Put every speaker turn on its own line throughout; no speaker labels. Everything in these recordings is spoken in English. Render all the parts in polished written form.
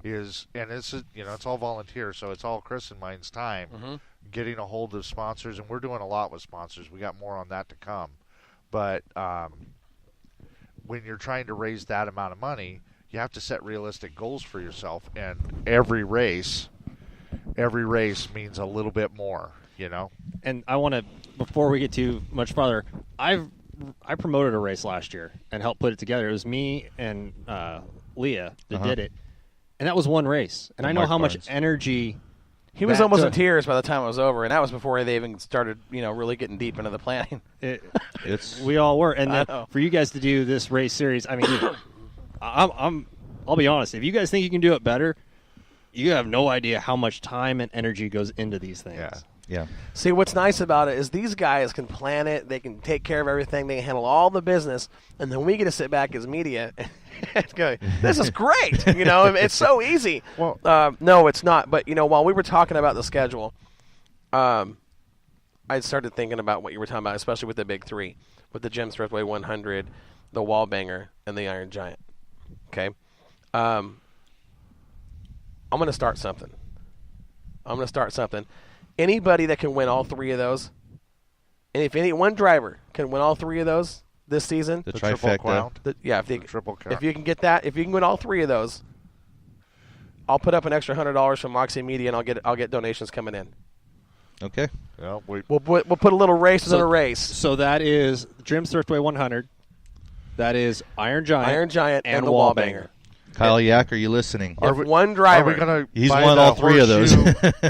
is, and it's it's all volunteer, so it's all Chris and mine's time getting a hold of sponsors, and we're doing a lot with sponsors. We got more on that to come, but when you're trying to raise that amount of money, you have to set realistic goals for yourself, and every race means a little bit more,
And I want to, before we get too much farther, I promoted a race last year and helped put it together. It was me and Leah that did it, and that was one race. And I know how much energy.
He was almost in tears by the time it was over, and that was before they even started, really getting deep into the planning.
We all were, and for you guys to do this race series, I mean, I'll be honest. If you guys think you can do it better, you have no idea how much time and energy goes into these things.
Yeah.
See, what's nice about it is these guys can plan it. They can take care of everything. They can handle all the business. And then we get to sit back as media and go, this is great. It's so easy.
Well,
no, it's not. But, while we were talking about the schedule, I started thinking about what you were talking about, especially with the big three, with the Jim Thriftway 100, the Wall Banger, and the Iron Giant. Okay? I'm going to start something. Anybody that can win all three of those, and if one driver can win all three of those this season,
the
Triple
trifecta.
If you can get that, if you can win all three of those, I'll put up an extra $100 from Moxie Media, and I'll get donations coming in.
Okay.
Yeah,
We'll put a little race within a race.
So that is Jim's Thriftway 100. That is Iron Giant,
and the Wall Banger.
Kyle Yak, are you listening?
One driver.
Are we going to
He's
buy
won
the
all three of those.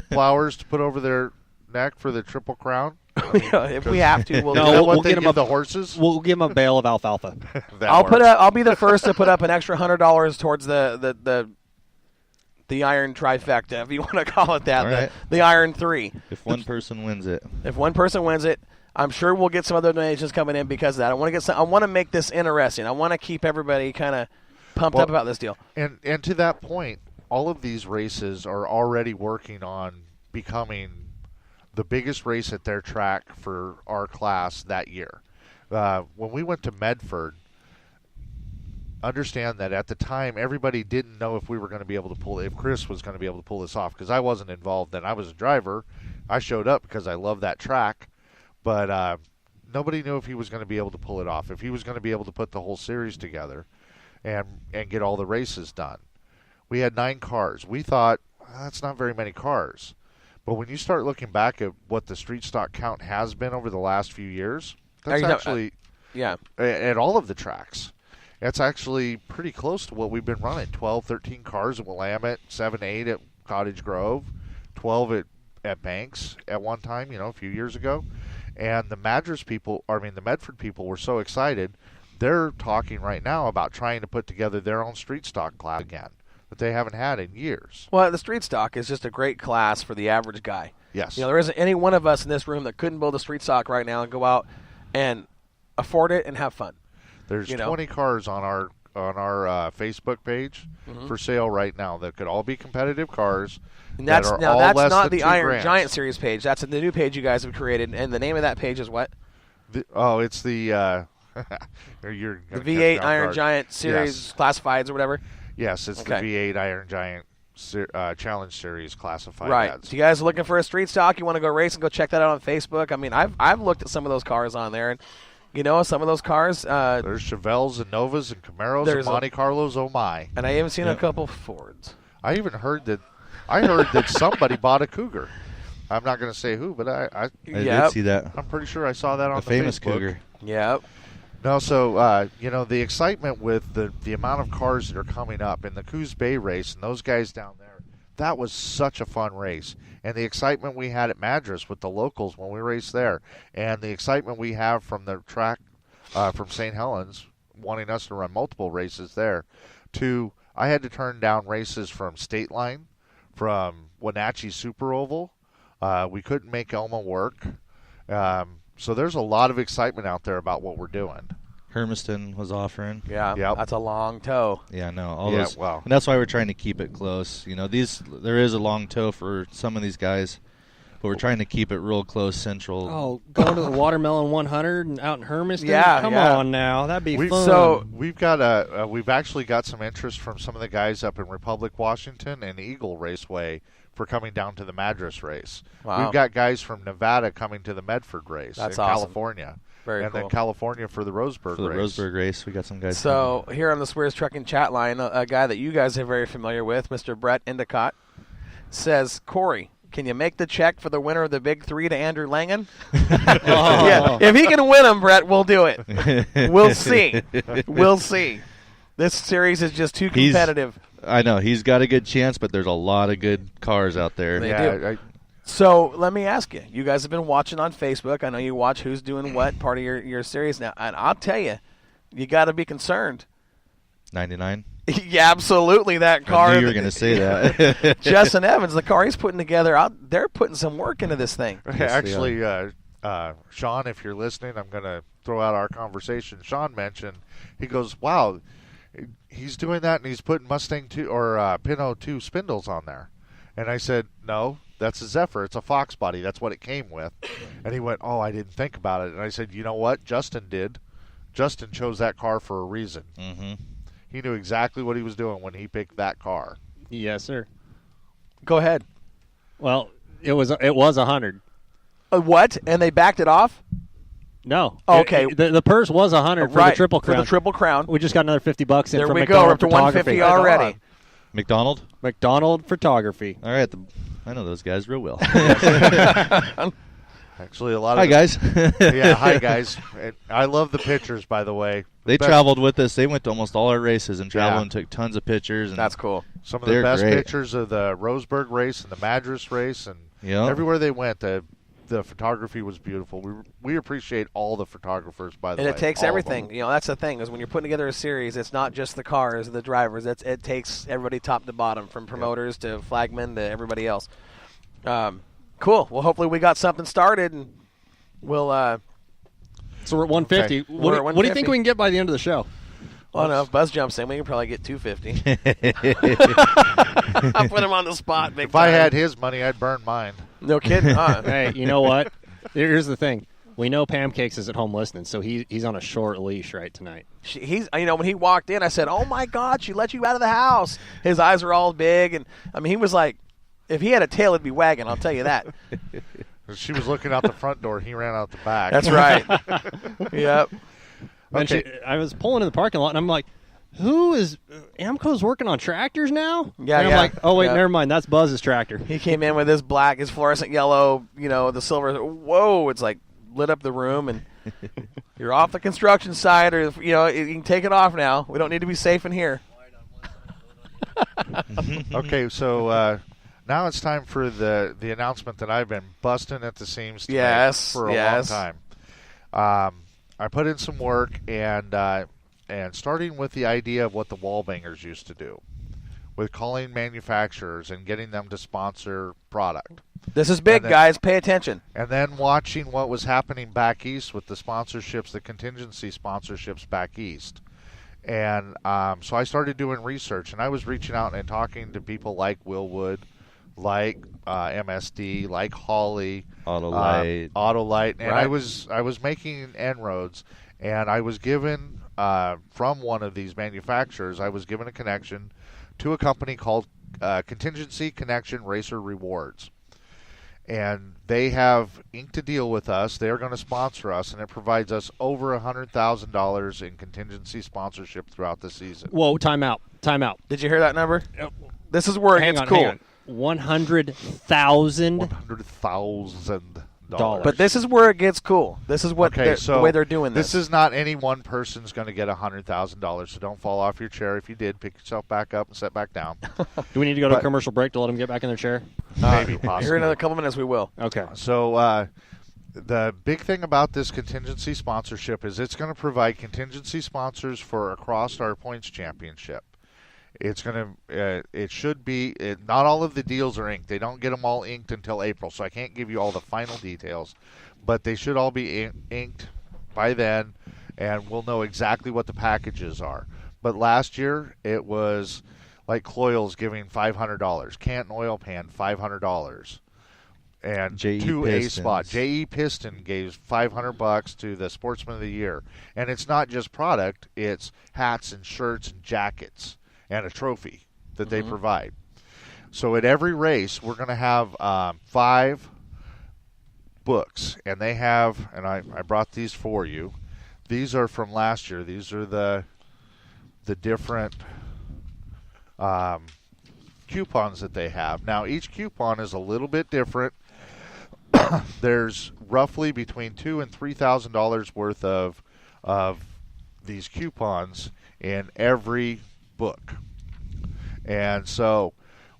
flowers to put over their neck for the Triple Crown?
If we have to, we'll
Is
do
that
it.
what they give the horses?
We'll give them a bale of alfalfa.
I'll be the first to put up an extra $100 towards the Iron Trifecta, if you want to call it that,
right.
the Iron 3.
If one person wins it.
If one person wins it, I'm sure we'll get some other donations coming in because of that. I want to make this interesting. I want to keep everybody kind of pumped up about this deal.
And to that point, all of these races are already working on becoming the biggest race at their track for our class that year. When we went to Medford, understand that at the time everybody didn't know if we were going to be able to if Chris was going to be able to pull this off, because I wasn't involved then. I was a driver. I showed up because I love that track, but nobody knew if he was going to be able to pull it off, if he was going to be able to put the whole series together and get all the races done. We had 9 cars. We thought, that's not very many cars. But when you start looking back at what the street stock count has been over the last few years, that's actually at all of the tracks. It's actually pretty close to what we've been running. 12, 13 cars at Willamette, 7, 8 at Cottage Grove, 12 at Banks at one time, a few years ago. And the Medford people were so excited, they're talking right now about trying to put together their own street stock class again that they haven't had in years.
Well, the street stock is just a great class for the average guy.
Yes.
There isn't any one of us in this room that couldn't build a street stock right now and go out and afford it and have fun.
There's 20 cars on our Facebook page for sale right now that could all be competitive cars.
And that's
less
not
than
the Iron
$2,000.
Giant Series page. That's the new page you guys have created, and the name of that page is what?
It's the
the V8 Iron Giant Series Classifieds or whatever.
Yes, it's the V8 Iron Giant Challenge Series classified
right.
ads.
So you guys are looking for a street stock, you want to go race and go check that out on Facebook. I mean, I've looked at some of those cars on there, and some of those cars.
There's Chevelles and Novas and Camaros and Monte Carlos. Oh my!
And I even seen a couple Fords.
I even heard that. I heard that somebody bought a Cougar. I'm not going to say who, but I
did see that.
I'm pretty sure I saw that on the
famous
Facebook.
Cougar.
Yep.
No, so the excitement with the amount of cars that are coming up in the Coos Bay race and those guys down there, that was such a fun race. And the excitement we had at Madras with the locals when we raced there, and the excitement we have from the track from St. Helens wanting us to run multiple races there, to I had to turn down races from State Line, from Wenatchee Super Oval. We couldn't make Elma work. So there's a lot of excitement out there about what we're doing.
Hermiston was offering.
Yeah,
yep.
That's a long tow.
Yeah, no,
those,
and that's why we're trying to keep it close. There is a long tow for some of these guys, But we're trying to keep it real close central.
Oh, going to the Watermelon 100 and out in Hermiston?
Yeah,
Come
yeah.
on now. That'd be fun.
So
We've actually got some interest from some of the guys up in Republic, Washington, and Eagle Raceway for coming down to the Madras race.
Wow.
We've got guys from Nevada coming to the Medford race
That's
in
awesome.
California.
Very
and
cool.
then California for the Roseburg
For the
race.
Roseburg race, we got some guys.
So here on the Swears Trucking chat line, a guy that you guys are very familiar with, Mr. Brett Endicott, says, Corey, can you make the check for the winner of the Big Three to Andrew Langen? Yeah, if he can win them, Brett, we'll do it. We'll see. We'll see. This series is just too competitive.
I know he's got a good chance, but there's a lot of good cars out there.
They
Yeah,
do. So let me ask you. You guys have been watching on Facebook. I know you watch Who's Doing What, part of your series now. And I'll tell you, you got to be concerned.
99.
Yeah, absolutely. That car.
I knew you were going to say that.
Justin Evans, the car he's putting together, they're putting some work into this thing.
Actually, Sean, if you're listening, I'm going to throw out our conversation. Sean mentioned, he goes, wow, he's doing that and he's putting Mustang 2 or Pinto 2 spindles on there. And I said, no, that's a Zephyr. It's a Fox body. That's what it came with. And he went, oh, I didn't think about it. And I said, you know what? Justin did. Justin chose that car for a reason.
Mm-hmm.
He knew exactly what he was doing when he picked that car.
Yes, sir.
Go ahead.
Well, it was 100.
What? And they backed it off?
No.
Okay.
The purse was 100 for
Right,
the Triple Crown.
For the Triple Crown.
We just got another $50 in
There
from
we go. We're
McDonald
up to
Photography.
150 already.
McDonald?
McDonald Photography.
All right. I know those guys real well.
Actually, a lot
Hi,
of
guys.
Yeah, hi guys. And I love the pictures, by the way.
They
Best-
traveled with us. They went to almost all our races and traveled
Yeah.
and took tons of pictures. And
That's cool.
Some of the
They're
best
great.
pictures of the Roseburg race and the Madras race, and
Yeah.
everywhere they went, the photography was beautiful. We appreciate all the photographers, by the
And
way.
it takes
all of
everything.
them.
You know, that's the thing, is when you're putting together a series, it's not just the cars or the drivers. It takes everybody top to bottom, from promoters to flagmen to everybody else. Cool. Well, hopefully we got something started, and we'll
So we're at 150.
Okay.
What,
We're at
what do you think
150.
we can get by the end of the show?
Oh, no, if Buzz jumps in, we can probably get 250. I'll put him on the spot big
If I
time.
had his money, I'd burn mine.
No kidding, huh?
Hey, you know what? Here's the thing. We know Pam Cakes is at home listening, so he's on a short leash right tonight.
He's, you know, when he walked in, I said, "Oh my God, she let you out of the house." His eyes were all big, and I mean, he was like, if he had a tail, it'd be wagging. I'll tell you that.
She was looking out the front door. He ran out the back.
That's right. Yep.
And I was pulling in the parking lot, and I'm like, who is Amco's working on tractors now?
Yeah,
and I'm
yeah,
like, oh wait,
yeah.
never mind, that's Buzz's tractor.
He came in with his black, his fluorescent yellow, you know, the silver. Whoa! It's like lit up the room, and you're off the construction site, or you know, you can take it off now. We don't need to be safe in here.
Okay, so now it's time for the announcement that I've been busting at the seams to
Yes,
make for a
yes.
long time. I put in some work, and starting with the idea of what the wall bangers used to do, with calling manufacturers and getting them to sponsor product.
This is big,
And then-
guys. Pay attention.
And then watching what was happening back east with the sponsorships, the contingency sponsorships back east. And so I started doing research, and I was reaching out and talking to people like Willwood, like MSD, like Hawley,
Autolite.
Autolite, and
Right.
I was making inroads, and I was given from one of these manufacturers, I was given a connection to a company called Contingency Connection Racer Rewards. And they have inked a deal with us. They're going to sponsor us, and it provides us over $100,000 in contingency sponsorship throughout the season.
Whoa, time out.
Did you hear that number? This is where it
Hang
gets
on,
cool.
hang on. 100,000.
$100,000.
But this is where it gets cool. This is what the way they're doing this.
This is not any one person's going to get $100,000, so don't fall off your chair. If you did, pick yourself back up and sit back down.
Do we need to go to a
But-
commercial break to let them get back in their chair?
Maybe,
Here
possibly.
in another couple minutes, we will.
Okay.
So the big thing about this contingency sponsorship is it's going to provide contingency sponsors for across our points championship. It's going to. It should be. Not all of the deals are inked. They don't get them all inked until April, so I can't give you all the final details. But they should all be inked by then, and we'll know exactly what the packages are. But last year it was like Cloyle's giving $500, Canton Oil Pan $500, and
J.E.
to a
Pistons.
spot. J.E. Piston gave $500 to the Sportsman of the Year. And it's not just product, it's hats and shirts and jackets and a trophy that they provide. So at every race, we're going to have 5 books. And they have, and I brought these for you. These are from last year. These are the different coupons that they have. Now, each coupon is a little bit different. There's roughly between $2,000 and $3,000 worth of these coupons in every book. And so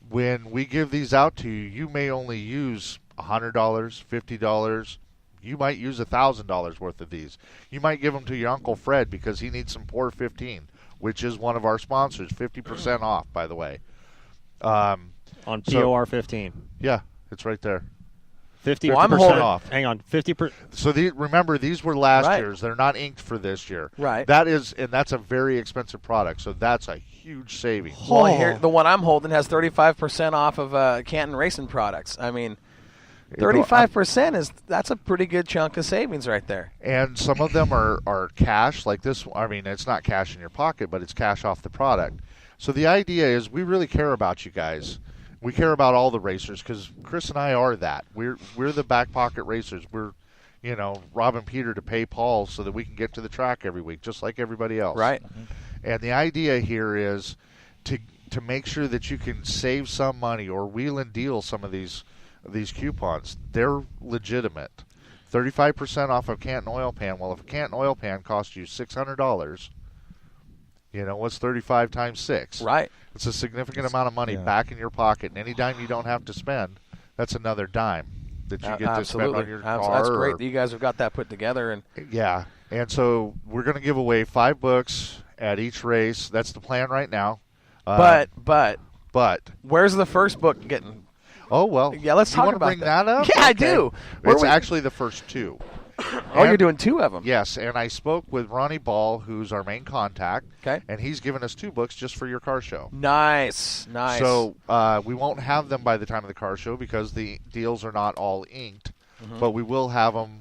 when we give these out to you, you may only use $100, $50. You might use $1,000 worth of these. You might give them to your Uncle Fred because he needs some Pour 15, which is one of our sponsors. 50% off, by the way.
On POR 15.
Yeah, it's right there.
50%
Well, I'm holding-
off. Hang on, 50%.
So remember, these were last
Right.
year's. They're not inked for this year.
Right.
That's a very expensive product. So that's a huge saving.
Well, here, the one I'm holding has 35% off of Canton Racing products. I mean, 35% that's a pretty good chunk of savings right there.
And some of them are cash, like this. I mean, it's not cash in your pocket, but it's cash off the product. So the idea is we really care about you guys. We care about all the racers because Chris and I are that. We're the back pocket racers. We're, robbing Peter to pay Paul so that we can get to the track every week, just like everybody else.
Right.
And the idea here is to make sure that you can save some money or wheel and deal some of these coupons. They're legitimate. 35% off of Canton oil pan. Well, if a Canton oil pan costs you $600, what's 35 times 6?
Right.
It's a significant amount of money back in your pocket. And any dime you don't have to spend, that's another dime that you get to spend on your car.
That's great that you guys have got that put together. And
yeah. And so we're going to give away 5 books at each race. That's the plan right now.
But where's the first book getting?
Oh, well.
Yeah, let's talk
you want to
about
bring
that.
that up?
Yeah, I
Okay.
do.
It's actually the first 2.
Oh, you're doing 2 of them.
Yes, and I spoke with Ronnie Ball, who's our main contact.
Okay.
And he's given us 2 books just for your car show.
Nice.
So we won't have them by the time of the car show because the deals are not all inked. But we will have them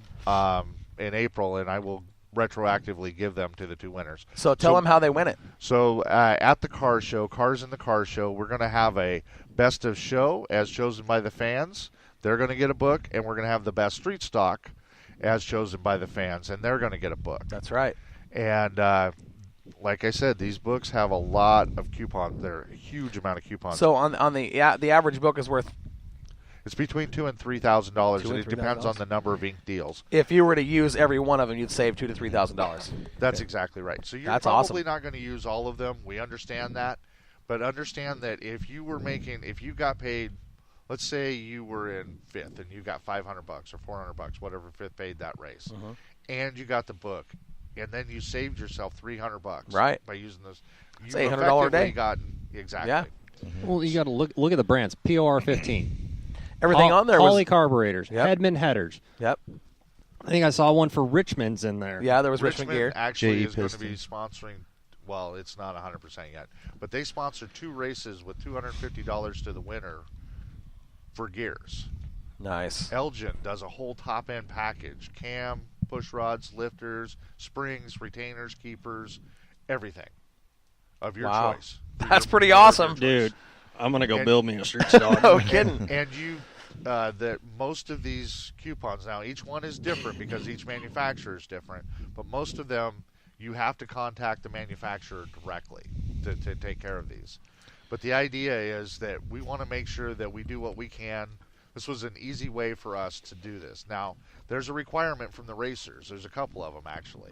in April, and I will retroactively give them to the 2 winners.
So tell them how they win it.
So at the car show, Cars in the Car Show, we're going to have a best of show as chosen by the fans. They're going to get a book, and we're going to have the best street stock as chosen by the fans, and they're going to get a book.
That's right.
And like I said, these books have a lot of coupons. They're a huge amount of coupons.
So on the average book is worth.
It's between $2,000 and $3,000, and it depends on
$3,000.
the number of inked deals.
If you were to use every one of them, you'd save $2,000 to $3,000.
That's exactly right. So you're
That's
probably
awesome.
not going to use all of them. We understand that. But understand that if you got paid, let's say you were in 5th and you got $500 or $400, whatever 5th paid that race, and you got the book, and then you saved yourself $300
Right.
by using this.
It's $800 a day.
Exactly.
Yeah.
Well, you got to look at the brands. POR 15.
Everything on there was.
Holly carburetors.
Yep.
Hedman headers.
Yep.
I think I saw one for Richmond's in there.
Yeah, there was Richmond gear.
actually
J.E.
is going to be
Piston.
sponsoring. Well, it's not 100% yet, but they sponsor 2 races with $250 to the winner for gears.
Nice.
Elgin does a whole top end package: cam, push rods, lifters, springs, retainers, keepers, everything of your
Wow.
choice.
That's pretty awesome.
Dude, I'm going to go
And-
build me a street stock.
No kidding.
And that most of these coupons now, each one is different because each manufacturer is different, but most of them you have to contact the manufacturer directly to take care of these. But the idea is that we want to make sure that we do what we can. This was an easy way for us to do this. Now, there's a requirement from the racers. There's a couple of them, actually.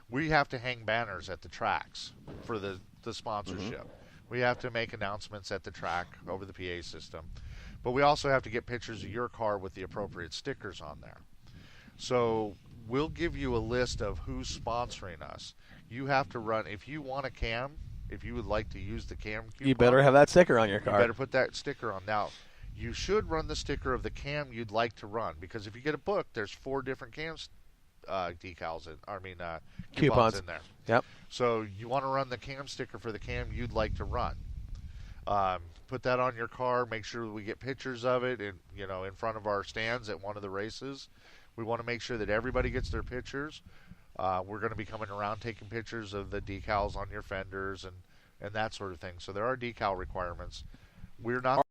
We have to hang banners at the tracks for the sponsorship. We have to make announcements at the track over the PA system. But we also have to get pictures of your car with the appropriate stickers on there. So we'll give you a list of who's sponsoring us. You have to run, if you want a cam, if you would like to use the cam coupon,
You better have that sticker on your
you
car.
better put that sticker on. Now, you should run the sticker of the cam you'd like to run, because if you get a book, there's 4 different coupons
Coupons.
in there.
Yep.
So you want to run the cam sticker for the cam you'd like to run. Put that on your car. Make sure we get pictures of it, in front of our stands at one of the races. We want to make sure that everybody gets their pictures. We're going to be coming around taking pictures of the decals on your fenders and that sort of thing. So there are decal requirements. We're not